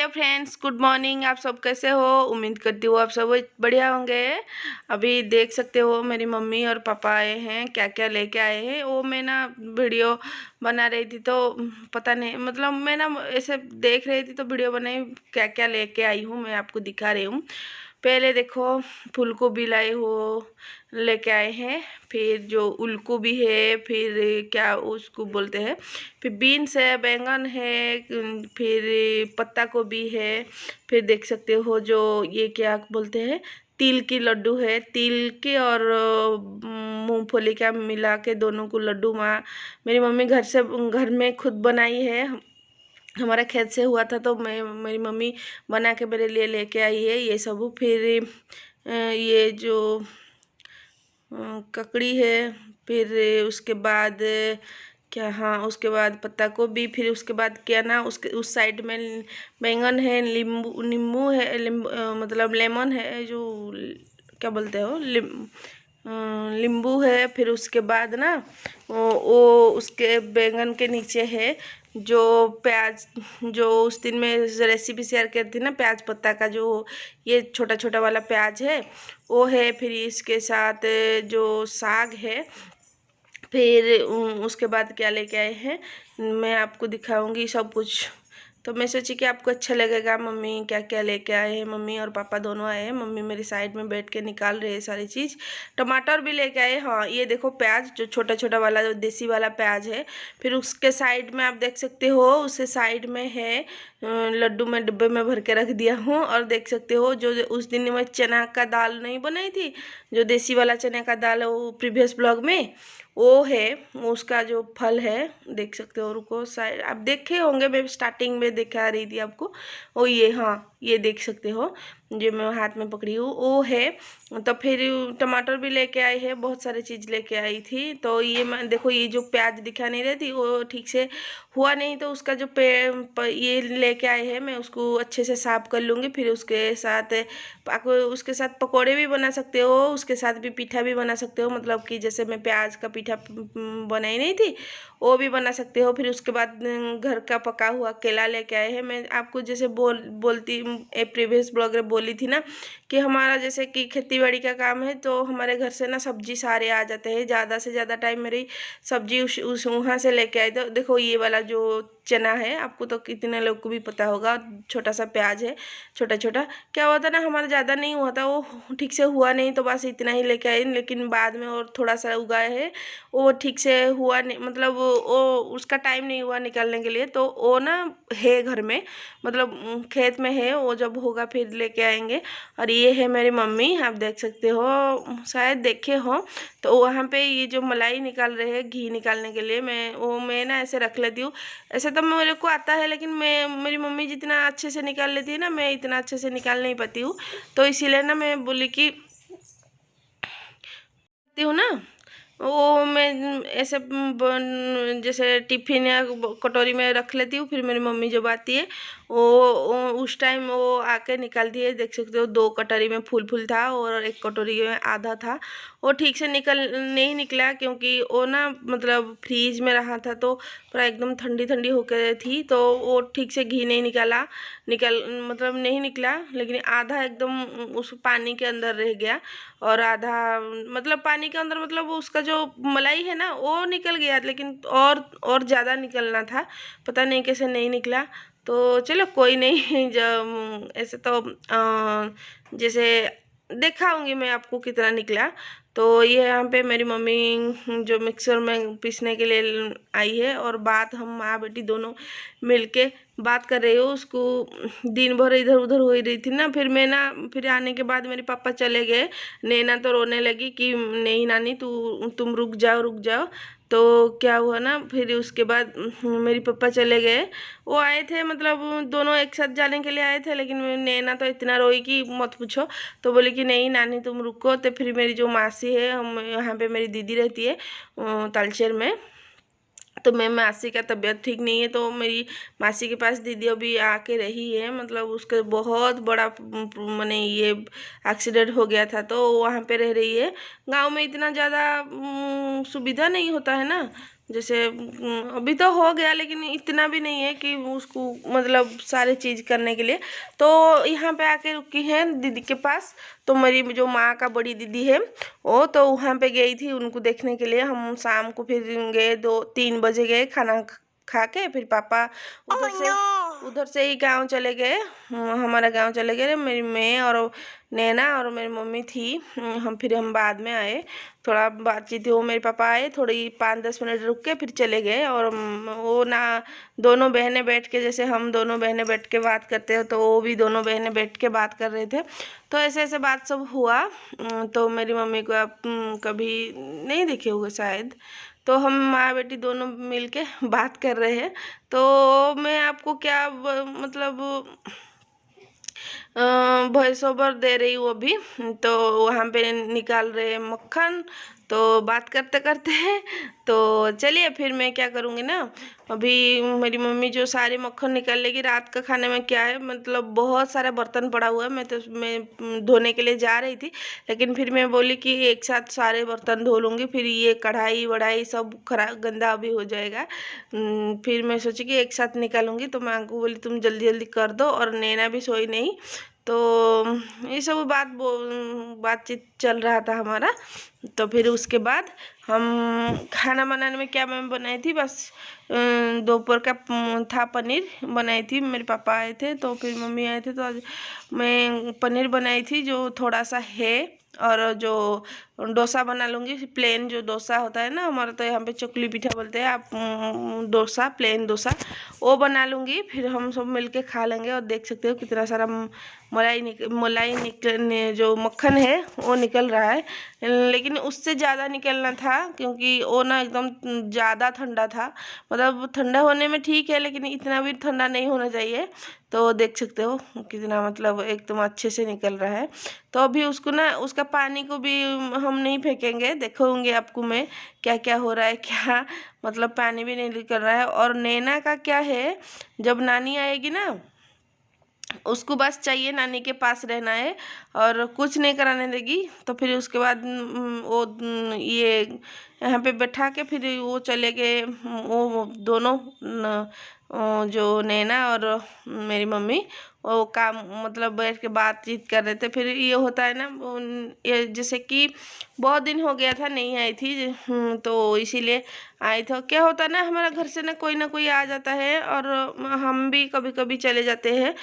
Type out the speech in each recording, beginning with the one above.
Hello friends, good morning. आप सब कैसे हो? उम्मीद करती हूँ आप सब बढ़िया होंगे। अभी देख सकते हो मेरी मम्मी और पापा आए हैं, क्या क्या लेके आए हैं। वो मैं ना वीडियो बना रही थी तो पता नहीं, मतलब मैं ना ऐसे देख रही थी तो वीडियो बनाई। क्या क्या लेके आई हूँ मैं आपको दिखा रही हूँ। पहले देखो, फूल को भी लाए हो लेके आए हैं। फिर जो उल्कू भी है, फिर क्या उसको बोलते हैं, फिर बीन्स है, बैंगन है, फिर पत्ता गोभी है। फिर देख सकते हो जो ये क्या बोलते हैं, तिल की लड्डू है। तिल के और मूंगफली का मिला के दोनों को लड्डू माँ मेरी मम्मी घर में खुद बनाई है। हमारा खेत से हुआ था तो मेरी मम्मी बना के मेरे लिए लेके आई है ये सब। फिर ये जो ककड़ी है, फिर उसके बाद क्या, हाँ उसके बाद पत्ता गोभी, फिर उसके बाद क्या ना उसके उस साइड में बैंगन है, नींबू नींबू है, मतलब लेमन है, जो क्या बोलते हो, नींबू है। फिर उसके बाद ना वो उसके बैंगन के नीचे है जो प्याज, जो उस दिन में रेसिपी शेयर करती ना, प्याज पत्ता का, जो ये छोटा छोटा वाला प्याज है वो है। फिर इसके साथ जो साग है। फिर उसके बाद क्या लेके आए हैं मैं आपको दिखाऊंगी सब कुछ। तो मैं सोची कि आपको अच्छा लगेगा। मम्मी क्या क्या लेके आए हैं, मम्मी और पापा दोनों आए हैं। मम्मी मेरी साइड में बैठ के निकाल रहे हैं सारी चीज़। टमाटर भी लेके आए, हाँ ये देखो प्याज, जो छोटा छोटा वाला, जो देसी वाला प्याज है। फिर उसके साइड में आप देख सकते हो, उसके साइड में है लड्डू मैं डिब्बे में भर के रख दिया हूँ। और देख सकते हो जो उस दिन मैं चना का दाल नहीं बनाई थी, जो देसी वाला चने का दाल है, वो प्रीवियस ब्लॉग में वो है, उसका जो फल है देख सकते हो। रुको, शायद आप देखे होंगे, मैं स्टार्टिंग में दिखा रही थी आपको। ओ ये, हाँ ये देख सकते हो जो मैं हाथ में पकड़ी हूँ वो है। तो फिर टमाटर भी लेके आई है, बहुत सारी चीज़ लेके आई थी। तो ये मैं देखो, ये जो प्याज दिखा नहीं रही थी वो ठीक से हुआ नहीं, तो उसका जो ये लेके आए हैं, मैं उसको अच्छे से साफ कर लूँगी। फिर उसके साथ आप उसके साथ पकोड़े भी बना सकते हो, उसके साथ भी पीठा भी बना सकते हो। मतलब कि जैसे मैं प्याज का पीठा बनाई नहीं थी, वो भी बना सकते हो। फिर उसके बाद घर का पका हुआ केला लेके आए हैं। मैं आपको जैसे बोलती प्रीवियस ब्लॉग में बोली थी ना कि हमारा जैसे कि खेती बाड़ी का काम है, तो हमारे घर से ना सब्जी सारे आ जाते हैं। ज़्यादा से ज़्यादा टाइम मेरी सब्जी उस वहाँ से लेके आए। तो देखो ये वाला जो चना है, आपको तो कितने लोग को भी पता होगा, छोटा सा प्याज है, छोटा छोटा। क्या हुआ था ना, हमारा ज़्यादा नहीं हुआ था, वो ठीक से हुआ नहीं, तो बस इतना ही लेके आए। लेकिन बाद में और थोड़ा सा उगाए है, वो ठीक से हुआ नहीं, मतलब वो उसका टाइम नहीं हुआ निकालने के लिए। तो वो ना है घर में, मतलब खेत में है, वो जब होगा फिर लेके आएंगे। और ये है मेरी मम्मी, आप देख सकते हो, शायद देखे हो। तो वहाँ पे ये जो मलाई निकाल रहे हैं घी निकालने के लिए, मैं ना ऐसे रख लेती हूँ। ऐसे तो मेरे को आता है, लेकिन मेरी मम्मी जितना अच्छे से निकाल लेती है ना, मैं इतना अच्छे से निकाल नहीं पाती हूँ। तो इसीलिए ना मैं बोली कि हूँ ना, वो मैं ऐसे जैसे टिफिन या कटोरी में रख लेती हूँ। फिर मेरी मम्मी जब आती है उस टाइम वो आके निकालती है। देख सकते हो 2 कटोरी में फुल था और 1 कटोरी में आधा था। वो ठीक से नहीं निकला, क्योंकि वो ना मतलब फ्रीज में रहा था, तो पूरा एकदम ठंडी ठंडी होकर थी, तो वो ठीक से घी नहीं मतलब नहीं निकला। लेकिन आधा एकदम उस पानी के अंदर रह गया, और आधा मतलब पानी के अंदर, मतलब उसका जो मलाई है ना वो निकल गया, लेकिन और ज़्यादा निकलना था, पता नहीं कैसे नहीं निकला। तो चलो कोई नहीं जब ऐसे तो जैसे दिखाऊंगी मैं आपको कितना निकला। तो ये यहाँ पे मेरी मम्मी जो मिक्सर में पीसने के लिए आई है, और बात हम माँ बेटी दोनों मिलके बात कर रही हो। उसको दिन भर इधर उधर हो ही रही थी ना। फिर आने के बाद मेरे पापा चले गए। नैना तो रोने लगी कि नहीं नानी तुम रुक जाओ। तो क्या हुआ ना, फिर उसके बाद मेरे पापा चले गए। वो आए थे, मतलब दोनों एक साथ जाने के लिए आए थे, लेकिन नैना तो इतना रोई कि मत पूछो। तो बोली कि नहीं नानी तुम रुको। तो फिर मेरी जो मासी है, हम यहाँ पे मेरी दीदी रहती है तालचेर में, तो मैं मासी का तबीयत ठीक नहीं है, तो मेरी मासी के पास दीदी अभी आके रही है। मतलब उसका बहुत बड़ा माने ये एक्सीडेंट हो गया था, तो वहाँ पे रह रही है। गांव में इतना ज़्यादा सुविधा नहीं होता है ना, जैसे अभी तो हो गया, लेकिन इतना भी नहीं है कि उसको मतलब सारे चीज़ करने के लिए। तो यहाँ पे आके रुकी हैं दीदी के पास। तो मेरी जो माँ का बड़ी दीदी है वो तो वहाँ पे गई थी उनको देखने के लिए। हम शाम को फिर गए, 2-3 बजे गए खाना खा के। फिर पापा उधर से ही गांव चले गए, हमारा गांव चले गए। मेरी मैं और नैना और मेरी मम्मी थी। हम बाद में आए, थोड़ा बातचीत वो मेरे पापा आए, थोड़ी 5-10 मिनट रुक के फिर चले गए। और वो ना दोनों बहनें बैठ के, जैसे हम दोनों बहनें बैठ के बात करते हैं तो वो भी दोनों बहनें बैठ के बात कर रहे थे। तो ऐसे ऐसे बात सब हुआ। तो मेरी मम्मी को आप कभी नहीं देखे हुए शायद। तो हम माँ बेटी दोनों मिलके बात कर रहे हैं। तो मैं आपको क्या मतलब वॉइस ओवर दे रही हूँ अभी। तो वहाँ पे निकाल रहे हैं मक्खन, तो बात करते करते हैं। तो चलिए फिर मैं क्या करूँगी ना, अभी मेरी मम्मी जो सारे मक्खन निकाल लेगी। रात का खाने में क्या है, मतलब बहुत सारा बर्तन पड़ा हुआ है। मैं धोने के लिए जा रही थी, लेकिन फिर मैं बोली कि एक साथ सारे बर्तन धो लूँगी, फिर ये कढ़ाई वढ़ाई सब खराब गंदा भी हो जाएगा। फिर मैं सोची कि एक साथ निकालूंगी। तो माँ को बोली तुम जल्दी जल्दी कर दो, और नैना भी सोई नहीं। तो ये सब बातचीत चल रहा था हमारा। तो फिर उसके बाद हम खाना बनाने में क्या मैं बनाई थी, बस दोपहर का था पनीर बनाई थी। मेरे पापा आए थे तो फिर मम्मी आए थे, तो आज मैं पनीर बनाई थी जो थोड़ा सा है। और जो डोसा बना लूँगी, प्लेन जो डोसा होता है ना, हमारा तो यहाँ पे चकली पिठा बोलते हैं, आप डोसा, प्लेन डोसा वो बना लूँगी। फिर हम सब मिलके खा लेंगे। और देख सकते हो कितना सारा मलाई जो मक्खन है वो निकल रहा है। लेकिन उससे ज़्यादा निकलना था, क्योंकि वो ना एकदम ज़्यादा ठंडा था। मतलब ठंडा होने में ठीक है, लेकिन इतना भी ठंडा नहीं होना चाहिए। तो देख सकते हो कितना मतलब एकदम अच्छे से निकल रहा है। तो अभी उसको ना, उसका पानी को भी हम नहीं फेंकेंगे, देखूंगी आपको मैं क्या क्या हो रहा है क्या। मतलब पानी भी नहीं निकल रहा है। और नैना का क्या है, जब नानी आएगी ना, उसको बस चाहिए नानी के पास रहना है और कुछ नहीं कराने देगी। तो फिर उसके बाद वो ये यहाँ पे बैठा के फिर वो चले गए। वो दोनों जो नैना और मेरी मम्मी वो काम मतलब बैठ के बातचीत कर रहे थे। फिर ये होता है ना, ये जैसे कि बहुत दिन हो गया था नहीं आई थी, तो इसीलिए आई था। क्या होता है ना, हमारा घर से ना कोई आ जाता है, और हम भी कभी कभी चले जाते हैं।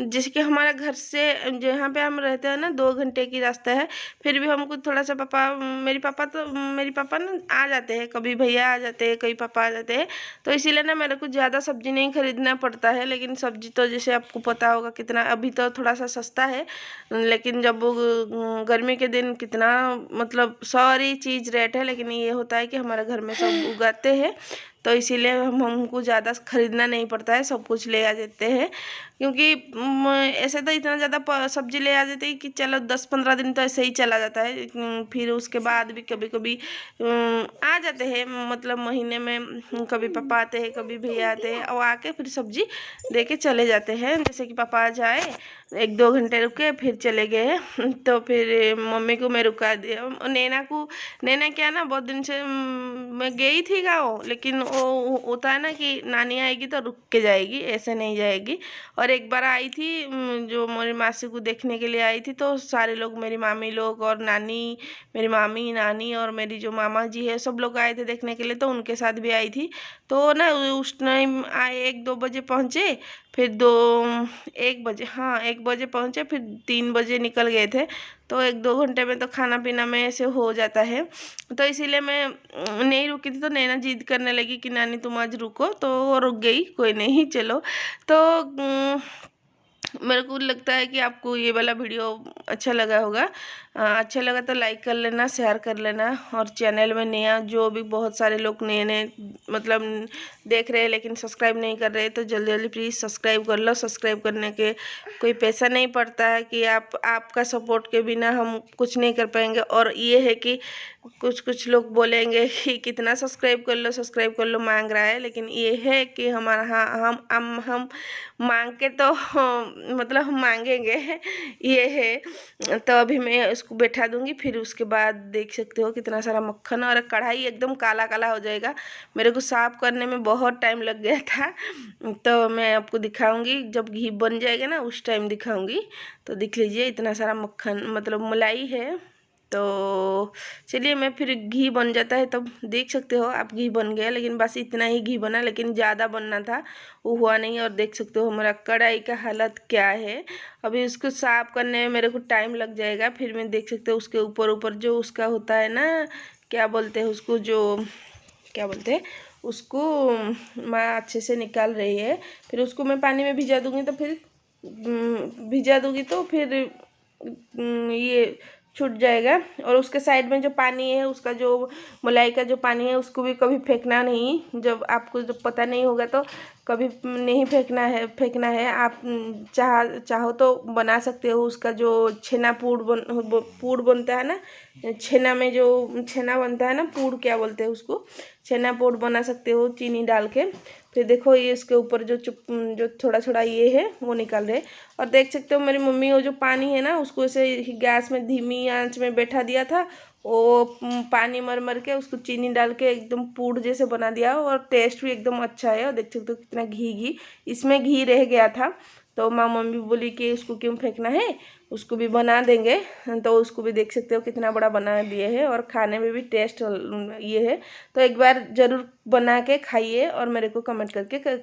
जैसे कि हमारा घर से जहाँ पे हम रहते हैं ना 2 घंटे की रास्ता है। फिर भी हमको थोड़ा सा मेरे पापा ना आ जाते हैं, कभी भैया आ जाते हैं, कभी पापा आ जाते हैं। तो इसीलिए ना मेरे को ज़्यादा सब्जी नहीं खरीदना पड़ता है। लेकिन सब्जी तो जैसे आपको पता होगा कितना, अभी तो थोड़ा सा सस्ता है, लेकिन जब वो गर्मी के दिन कितना मतलब सारी चीज़ रेट है। लेकिन ये होता है कि हमारे घर में सब उगाते हैं, तो इसीलिए हमको ज़्यादा खरीदना नहीं पड़ता है, सब कुछ ले आ जाते हैं। क्योंकि ऐसे तो इतना ज़्यादा सब्जी ले आ जाते हैं कि चलो 10-15 दिन तो ऐसे ही चला जाता है। फिर उसके बाद भी कभी कभी आ जाते हैं, मतलब महीने में कभी पापा आते हैं, कभी भैया आते हैं, और आके फिर सब्जी दे के चले जाते हैं। जैसे कि पापा जाए 1-2 घंटे रुके फिर चले गए। तो फिर मम्मी को मैं रुका दिया। नैना क्या ना, बहुत दिन से मैं गई थी गाँव, लेकिन वो होता है ना कि नानी आएगी तो रुक के जाएगी, ऐसे नहीं जाएगी। और एक बार आई थी जो मेरी मासी को देखने के लिए आई थी, तो सारे लोग, मेरी मामी लोग और नानी, मेरी मामी, नानी और मेरी जो मामा जी है, सब लोग आए थे देखने के लिए, तो उनके साथ भी आई थी। तो ना उस टाइम आए 1-2 बजे पहुँचे, फिर 1 बजे, हाँ 1 बजे पहुँचे, फिर 3 बजे निकल गए थे। तो 1-2 घंटे में तो खाना पीना में ऐसे हो जाता है। तो इसीलिए मैं नहीं रुकी थी। तो नैना जिद करने लगी कि नानी तुम आज रुको, तो वो रुक गई, कोई नहीं चलो। तो मेरे को लगता है कि आपको ये वाला वीडियो अच्छा लगा होगा। अच्छा लगा तो लाइक कर लेना, शेयर कर लेना। और चैनल में नया जो भी बहुत सारे लोग नए नए मतलब देख रहे हैं लेकिन सब्सक्राइब नहीं कर रहे, तो जल्दी जल्दी प्लीज़ सब्सक्राइब कर लो। सब्सक्राइब करने के कोई पैसा नहीं पड़ता है, कि आपका सपोर्ट के बिना हम कुछ नहीं कर पाएंगे। और ये है कि कुछ लोग बोलेंगे कि कितना सब्सक्राइब कर लो मांग रहा है, लेकिन ये है कि हमारा हाँ हम मांग के तो मतलब हम मांगेंगे ये है। तो अभी मैं इसको बैठा दूंगी, फिर उसके बाद देख सकते हो कितना सारा मक्खन, और कढ़ाई एकदम काला काला हो जाएगा। मेरे को साफ करने में बहुत टाइम लग गया था, तो मैं आपको दिखाऊंगी जब घी बन जाएगा ना, उस टाइम दिखाऊंगी। तो देख लीजिए इतना सारा मक्खन मतलब मलाई है। तो चलिए मैं फिर घी बन जाता है तब देख सकते हो आप। घी बन गया, लेकिन बस इतना ही घी बना, लेकिन ज़्यादा बनना था, वो हुआ नहीं। और देख सकते हो हमारा कढ़ाई का हालत क्या है। अभी उसको साफ करने में मेरे को टाइम लग जाएगा। फिर मैं देख सकते हो उसके ऊपर ऊपर जो उसका होता है ना, क्या बोलते हैं उसको, जो क्या बोलते हैं उसको, माँ अच्छे से निकाल रही है। फिर उसको मैं पानी में भिजा दूँगी, तो फिर भिजा दूँगी तो फिर ये छूट जाएगा। और उसके साइड में जो पानी है, उसका जो मलाई का जो पानी है, उसको भी कभी फेंकना नहीं। जब आपको जब पता नहीं होगा तो कभी नहीं फेंकना है। आप चाहो तो बना सकते हो। उसका जो छेना पूड़ बनता है ना, छेना में जो छेना बनता है ना, पूड़ क्या बोलते हैं उसको, छेना पूड़ बना सकते हो चीनी डाल के। फिर देखो ये इसके ऊपर जो थोड़ा थोड़ा ये है वो निकाल रहे। और देख सकते हो मेरी मम्मी वो जो पानी है ना, उसको ऐसे गैस में धीमी आंच में बैठा दिया था। वो पानी मर के उसको चीनी डाल के एकदम पूड़ जैसे बना दिया, और टेस्ट भी एकदम अच्छा है। और देख सकते हो कितना घी इसमें घी रह गया था। तो माँ मम्मी बोली कि उसको क्यों फेंकना है, उसको भी बना देंगे। तो उसको भी देख सकते हो कितना बड़ा बना दिए है, और खाने में भी टेस्ट ये है। तो एक बार ज़रूर बना के खाइए और मेरे को कमेंट करके